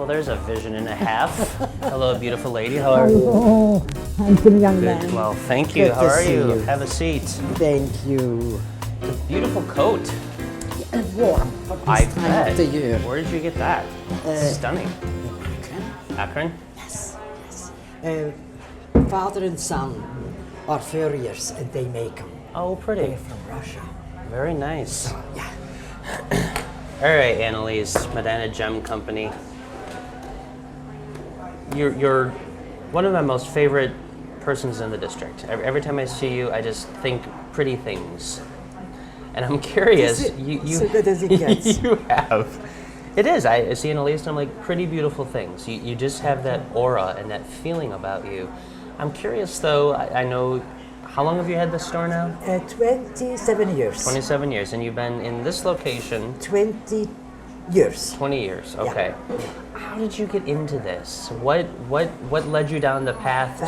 there's a vision and a half. Hello, beautiful lady. How are you? Oh, handsome young Good. man. Well, thank you. Good How to are see you? you. Have a seat. Thank you. Beautiful coat. And warm for this I time bet. of the year. Where did you get that? Stunning. Akron? Yes, yes. Father and son are furriers and they make them. Oh, pretty. They're from Russia. Very nice. So, yeah. All right, Anneliese, Medina Gem Company. You're one of my most favorite persons in the district. Every time I see you, I just think pretty things. And I'm curious. Is it You so good as it gets? You have. It is. I see Anneliese and I'm like, pretty beautiful things. You just have that aura and that feeling about you. I'm curious though, I know, how long have you had this store now? 27 years. 27 years, and you've been in this location 20 years. 20 years, okay. How did you get into this? What led you down the path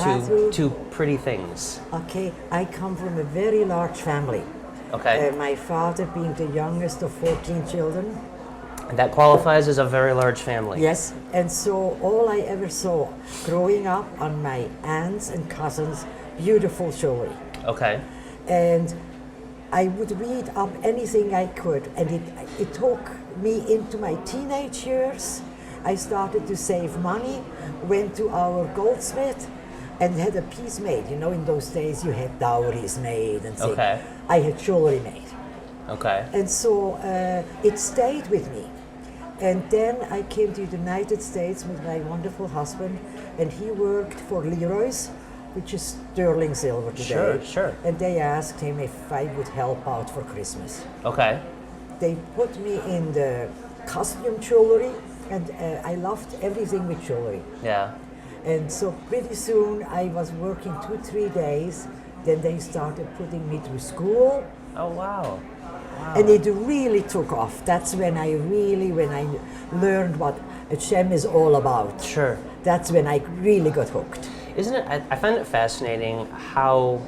to pretty things? Okay, I come from a very large family. Okay. My father being the youngest of 14 children. That qualifies as a very large family. Yes, and so all I ever saw growing up on my aunts and cousins, beautiful jewelry. Okay. And I would read up anything I could, and it took me into my teenage years. I started to save money, went to our goldsmith, and had a piece made. You know, in those days you had dowries made and things. Okay. I had jewelry made. Okay. And so it stayed with me. And then I came to the United States with my wonderful husband, and he worked for Leroy's, which is sterling silver today. Sure, sure. And they asked him if I would help out for Christmas. Okay. They put me in the costume jewelry, and I loved everything with jewelry. Yeah. And so pretty soon I was working 2-3 days. Then they started putting me through school. Oh, wow. And it really took off. That's when I learned what a gem is all about. Sure. That's when I really got hooked. Isn't it? I find it fascinating how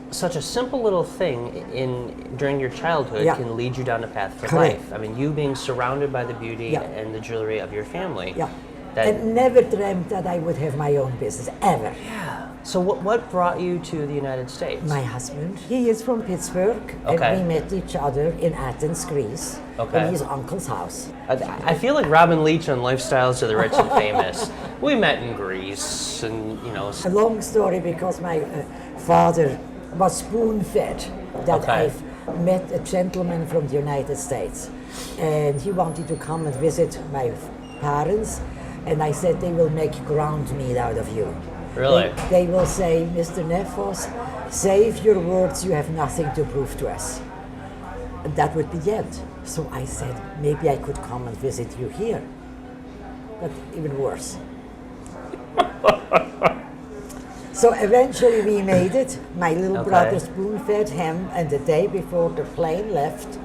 such a simple little thing during your childhood can lead you down a path for Correct. life. I mean, you being surrounded by the beauty Yeah. and the jewelry of your family. Yeah. That, And never dreamt that I would have my own business, ever. yeah. So what brought you to the United States? My husband, he is from Pittsburgh, Okay. and we met each other in Athens, Greece, Okay. in his uncle's house. I feel like Robin Leach on Lifestyles of the Rich and Famous. We met in Greece, and you know. A long story because my father was spoon-fed that Okay. I've met a gentleman from the United States, and he wanted to come and visit my parents, and I said they will make ground meat out of you. Really? They will say, Mr. Nefos, save your words, you have nothing to prove to us. And that would be the end. So I said, maybe I could come and visit you here. But even worse. So eventually we made it. My little Okay. brother spoon-fed him, and the day before the plane left,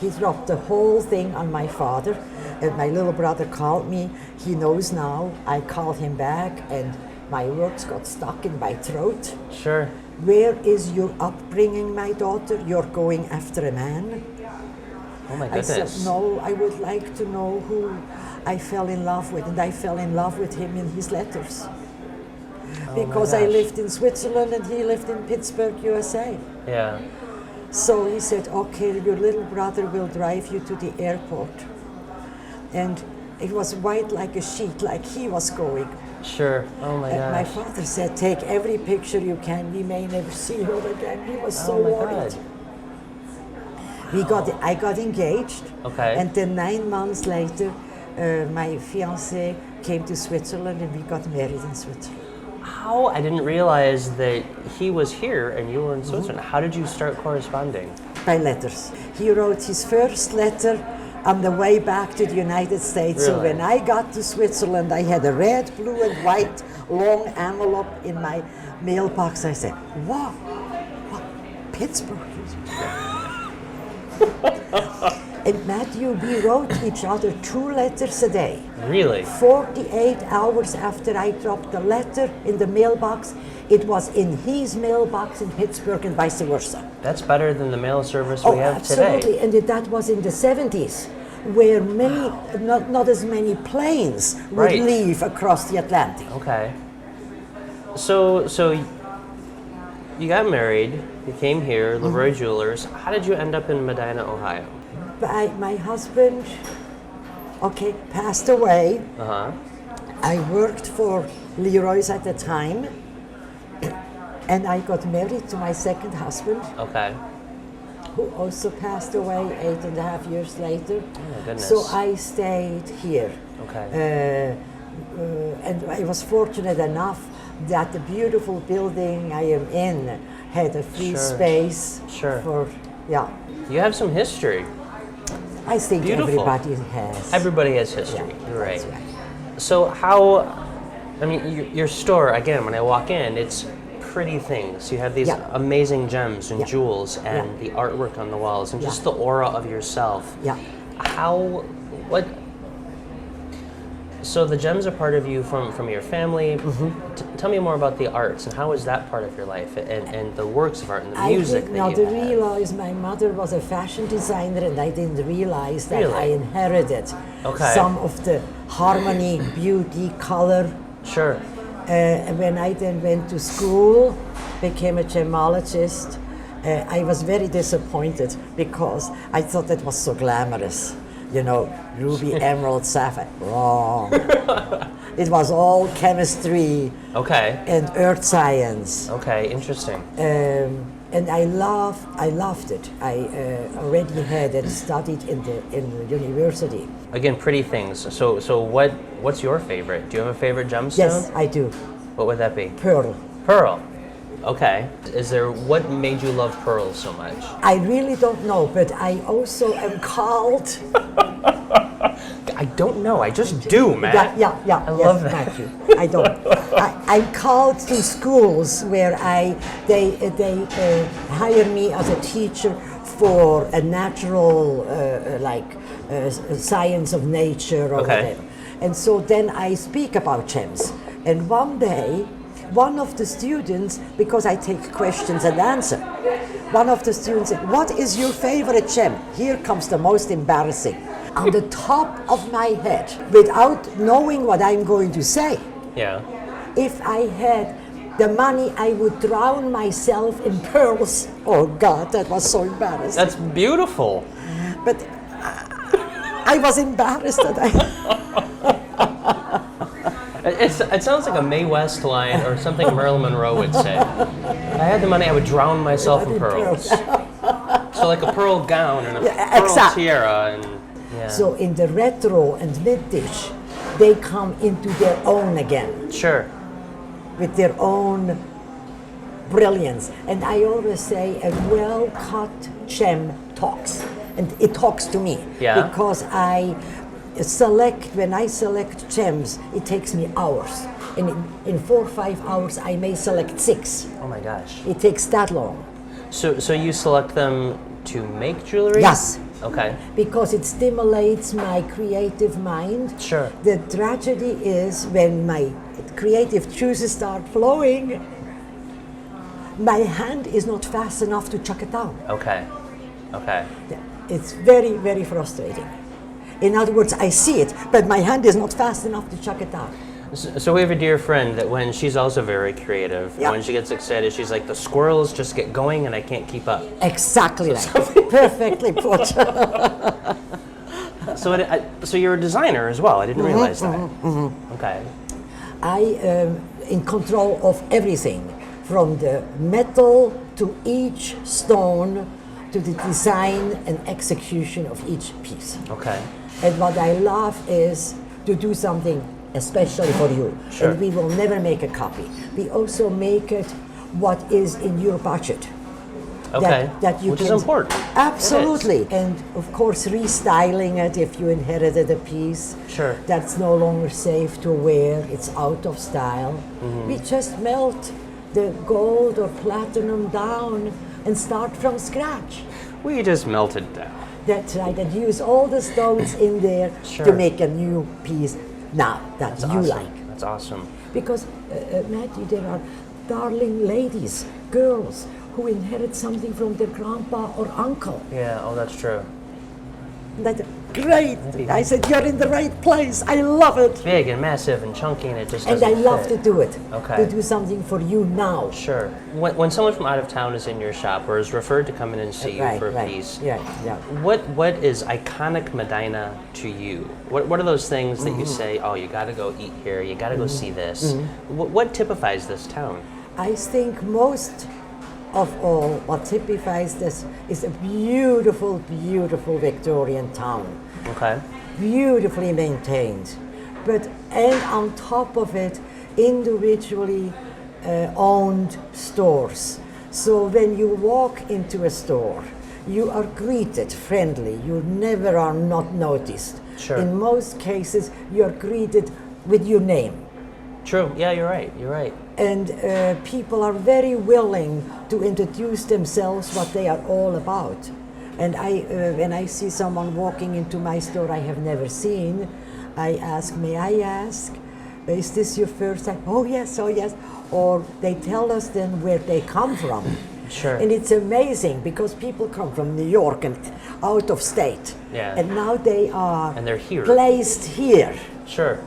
he dropped the whole thing on my father. And my little brother called me. He knows now. I called him back, and my words got stuck in my throat. Sure. Where is your upbringing, my daughter? You're going after a man? Oh my I goodness. said, no, I would like to know who I fell in love with. And I fell in love with him in his letters. Because I gosh. lived in Switzerland and he lived in Pittsburgh, USA. Yeah. So he said, okay, your little brother will drive you to the airport. And it was white like a sheet, like he was going. Sure. Oh my And my gosh. father said, take every picture you can, we may never see her again. He was so Oh my worried. God. I got engaged. Okay. And then 9 months later, my fiancé came to Switzerland and we got married in Switzerland. How? I didn't realize that he was here and you were in Switzerland. How did you start corresponding? By letters. He wrote his first letter on the way back to the United States. So Really? when I got to Switzerland, I had a red, blue, and white long envelope in my mailbox. I said, wow, Pittsburgh. And Matthew, we wrote each other 2 letters a day. Really? 48 hours after I dropped the letter in the mailbox, it was in his mailbox in Pittsburgh and vice versa. That's better than the mail service we have absolutely. today. And that was in the 70s. where many, not as many planes would Right. leave across the Atlantic. Okay. So you got married, you came here, Leroy Jewelers. How did you end up in Medina, Ohio? My husband, okay, passed away. Uh-huh. I worked for Leroy's at the time, and I got married to my second husband, Okay. who also passed away 8.5 years later. Oh my goodness. So I stayed here. Okay. And I was fortunate enough that the beautiful building I am in had a free Sure. space Sure. for, yeah. You have some history. I think Beautiful. everybody has. Everybody has history. Yeah, You're right. that's right. So how? I mean, your store again. When I walk in, it's pretty things. You have these Yeah. amazing gems and Yeah. jewels, and Yeah. the artwork on the walls, and Yeah. just the aura of yourself. Yeah. How? What? So the gems are part of you from your family. Tell me more about the arts and how is that part of your life and the works of art and the I music did that not you have? realize my mother was a fashion designer, and I didn't realize that Really? I inherited Okay. some of the harmony, beauty, color. Sure. When I then went to school, became a gemologist, I was very disappointed because I thought that was so glamorous. You know, ruby, emerald, sapphire. Wrong. It was all chemistry Okay. and earth science. Okay. Interesting. And I loved it. I already had it studied in the university. Again, pretty things. So what's your favorite? Do you have a favorite gemstone? Yes, I do. What would that be? Pearl. Pearl. Okay. What made you love pearls so much? I really don't know, but I also am called. I don't know. I just do, Matt. Yeah. I yes, love that. Thank you. I don't. I'm called to schools where they hire me as a teacher for a natural science of nature or Okay. whatever. And so then I speak about gems. And one day, one of the students, because I take questions and answer, one of the students said, "What is your favorite gem?" Here comes the most embarrassing. On the top of my head, without knowing what I'm going to say, Yeah. if I had the money, I would drown myself in pearls. Oh God, that was so embarrassing. That's beautiful. But I was embarrassed that I. It sounds like a Mae West line or something Marilyn Monroe would say. If I had the money, I would drown myself in pearls. So like a pearl gown and a pearl exactly. tiara and yeah. So in the retro and vintage, they come into their own again Sure. with their own brilliance. And I always say a well-cut gem talks, and it talks to me. Yeah. Because when I select gems, it takes me hours. And in 4 or 5 hours, I may select 6. Oh my gosh. It takes that long. So you select them to make jewelry? Yes. Okay. Because it stimulates my creative mind. Sure. The tragedy is when my creative juices start flowing, my hand is not fast enough to chuck it down. Okay. Okay. It's very, very frustrating. In other words, I see it, but my hand is not fast enough to chuck it down. So we have a dear friend that when she's also very creative, Yeah. when she gets excited, she's like, the squirrels just get going and I can't keep up. Exactly right. Perfectly put. So you're a designer as well. I didn't realize that. Okay. I am in control of everything, from the metal to each stone to the design and execution of each piece. Okay. And what I love is to do something especially for you. Sure. And we will never make a copy. We also make it what is in your budget. Okay. That you Which can, is important. Absolutely. And of course, restyling it if you inherited a piece Sure. that's no longer safe to wear, it's out of style. We just melt the gold or platinum down and start from scratch. We just melted down. That's right, and use all the stones in there Sure. to make a new piece now that That's you awesome. like. That's awesome. Because, Matthew, there are darling ladies, girls, who inherit something from their grandpa or uncle. Yeah, oh, that's true. That great. I said, you're in the right place. I love it. Big and massive and chunky, and it just And doesn't I love to fit. do it. Okay. To do something for you now. Sure. When someone from out of town is in your shop or is referred to come in and see you for a piece, Yeah. what is iconic Medina to you? What are those things that you say, oh, you got to go eat here, you got to go see this? What typifies this town? I think most of all, what typifies this is a beautiful, beautiful Victorian town. Okay. Beautifully maintained. And on top of it, individually owned stores. So when you walk into a store, you are greeted friendly. You never are not noticed. Sure. In most cases, you are greeted with your name. True. Yeah, you're right. You're right. And people are very willing to introduce themselves, what they are all about. And when I see someone walking into my store I have never seen, I ask, may I ask, is this your first time? Oh yes, oh yes. Or they tell us then where they come from. Sure. And it's amazing because people come from New York and out of state. Yeah. And now they are And they're here. placed here. Sure.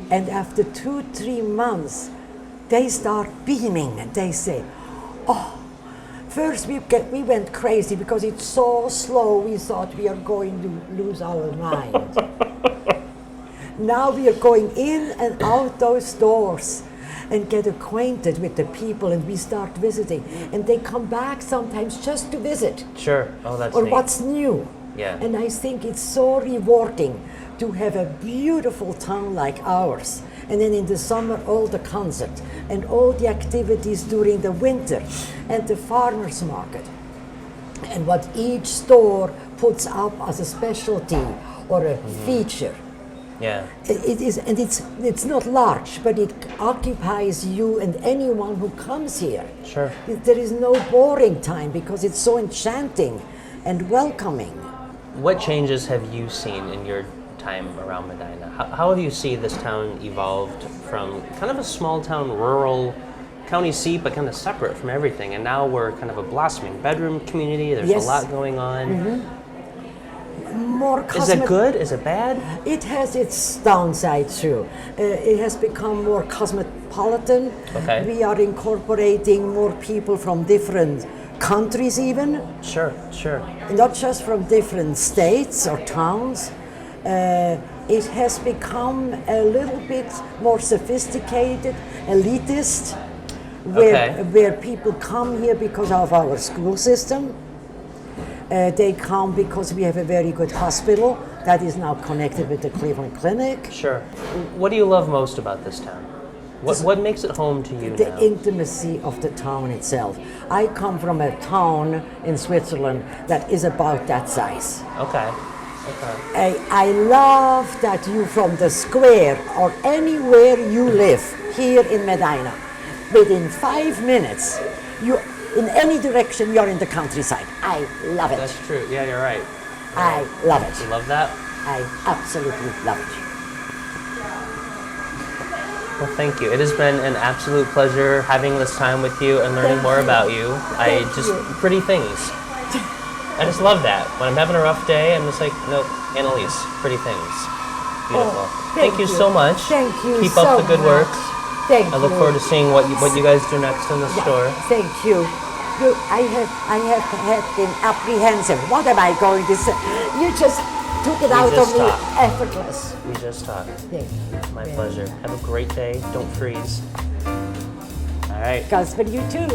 And after 2-3 months, they start beaming and they say, oh, first we went crazy because it's so slow, we thought we are going to lose our mind. Now we are going in and out those doors and get acquainted with the people, and we start visiting. And they come back sometimes just to visit. Sure. Oh, that's Or neat. what's new. Yeah. And I think it's so rewarding to have a beautiful town like ours. And then in the summer, all the concerts and all the activities during the winter and the farmers market. And what each store puts up as a specialty or a feature. Yeah. It is, and it's not large, but it occupies you and anyone who comes here. Sure. There is no boring time because it's so enchanting and welcoming. What changes have you seen in your time around Medina? How have you seen this town evolved from kind of a small town, rural county seat, but kind of separate from everything, and now we're kind of a blossoming bedroom community. There's Yes. a lot going on. More Is it good? Is it bad? It has its downside too. It has become more cosmopolitan. Okay. We are incorporating more people from different countries even, Sure, sure. not just from different states or towns. It has become a little bit more sophisticated, elitist, where people come here because of our school system. They come because we have a very good hospital that is now connected with the Cleveland Clinic. Sure. What do you love most about this town? What makes it home to you The now? intimacy of the town itself. I come from a town in Switzerland that is about that size. Okay. Okay. I love that you from the square or anywhere you live here in Medina, within 5 minutes, you in any direction you're in the countryside. I love it. That's true. Yeah, you're right. I love You it. love that? I absolutely love it. Well, thank you. It has been an absolute pleasure having this time with you and learning Thank more you. about you. Pretty things. I just love that. When I'm having a rough day, I'm just like, nope, Anneliese, pretty things. Beautiful. Thank you so much. Thank you Keep so up the good much. work. Thank I look you. forward to seeing what you guys do next in the store. Thank you. I have been apprehensive. What am I going to say? You just took it out of just me talked. effortless. We just talked. Thank you. My pleasure. Have a great day. Don't freeze. All right. Goes for you too.